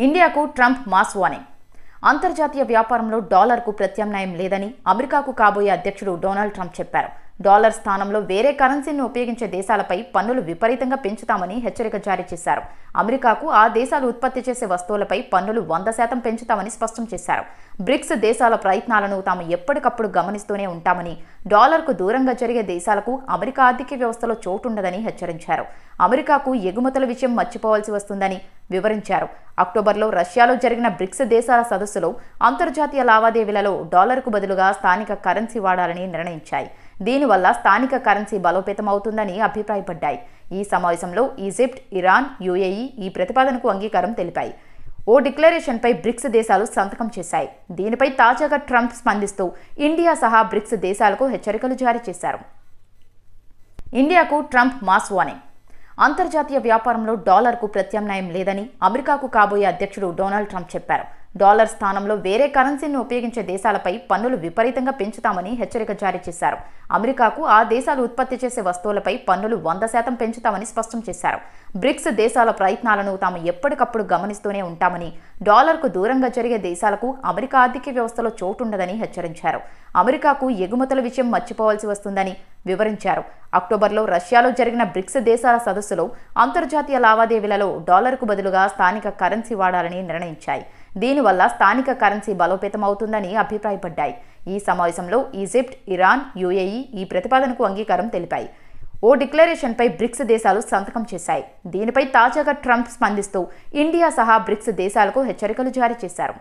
ఇండియాకు Trump mass warning. అంతర్జాతీయ వ్యాపారంలో డాలర్కు ప్రత్యామ్నాయం లేదని అమెరికాకు కాబోయే అధ్యక్షుడు డొనాల్డ్ ట్రంప్ చెప్పారు. డాలర్ స్థానంలో వేరే కరెన్సీని ఉపయోగించే దేశాలపై పన్నులు విపరీతంగా పెంచుతామని హెచ్చరిక జారీ చేశారు. అమెరికాకు ఆ దేశాలు ఉత్పత్తి చేసే వస్తువులపై పన్నులు 100% పెంచుతామని స్పష్టం చేశారు. బ్రిక్స్ దేశాల ప్రయత్నాలను తాము ఎప్పటికప్పుడు గమనిస్తూనే ఉంటామని, డాలర్కు దూరంగా జరిగే దేశాలకు అమెరికా ఆర్థిక వ్యవస్థలో చోటుండదని హెచ్చరించారు. అమెరికాకు ఎగుమతుల విషయం మర్చిపోవాల్సి వస్తుందని వివరించారు. అక్టోబర్లో రష్యాలో జరిగిన బ్రిక్స్ దేశాల సదస్సులో అంతర్జాతీయ లావాదేవీలలో డాలర్కు బదులుగా స్థానిక కరెన్సీ వాడాలని నిర్ణయించాయి. దీనివల్ల స్థానిక కరెన్సీ బలోపేతమవుతుందని అభిప్రాయపడ్డాయి. ఈ సమావేశంలో ఈజిప్ట్, ఇరాన్, యుఏఈ ఈ ప్రతిపాదనకు అంగీకారం తెలిపాయి. ఓ డిక్లరేషన్పై బ్రిక్స్ దేశాలు సంతకం చేశాయి. దీనిపై తాజాగా ట్రంప్ స్పందిస్తూ ఇండియా సహా బ్రిక్స్ దేశాలకు హెచ్చరికలు జారీ చేశారు. ఇండియాకు ట్రంప్ మాస్ వార్నింగ్. అంతర్జాతీయ వ్యాపారంలో డాలర్కు ప్రత్యామ్నాయం లేదని అమెరికాకు కాబోయే అధ్యక్షుడు డొనాల్డ్ ట్రంప్ చెప్పారు. డాలర్ స్థానంలో వేరే కరెన్సీని ఉపయోగించే దేశాలపై పన్నులు విపరీతంగా పెంచుతామని హెచ్చరిక జారీ చేశారు. అమెరికాకు ఆ దేశాలు ఉత్పత్తి చేసే వస్తువులపై పన్నులు 100% పెంచుతామని స్పష్టం చేశారు. బ్రిక్స్ దేశాల ప్రయత్నాలను తాము ఎప్పటికప్పుడు గమనిస్తూనే ఉంటామని, డాలర్కు దూరంగా జరిగే దేశాలకు అమెరికా ఆర్థిక వ్యవస్థలో చోటుండదని హెచ్చరించారు. అమెరికాకు ఎగుమతుల విషయం మర్చిపోవాల్సి వస్తుందని వివరించారు. అక్టోబర్లో రష్యాలో జరిగిన బ్రిక్స్ దేశాల సదస్సులో అంతర్జాతీయ లావాదేవీలలో డాలర్కు బదులుగా స్థానిక కరెన్సీ వాడాలని నిర్ణయించాయి. దీనివల్ల స్థానిక కరెన్సీ బలోపేతమవుతుందని అభిప్రాయపడ్డాయి. ఈ సమావేశంలో ఈజిప్ట్, ఇరాన్, యుఏఈ ఈ ప్రతిపాదనకు అంగీకారం తెలిపాయి. ఓ డిక్లరేషన్పై బ్రిక్స్ దేశాలు సంతకం చేశాయి. దీనిపై తాజాగా ట్రంప్ స్పందిస్తూ ఇండియా సహా బ్రిక్స్ దేశాలకు హెచ్చరికలు జారీ చేశారు.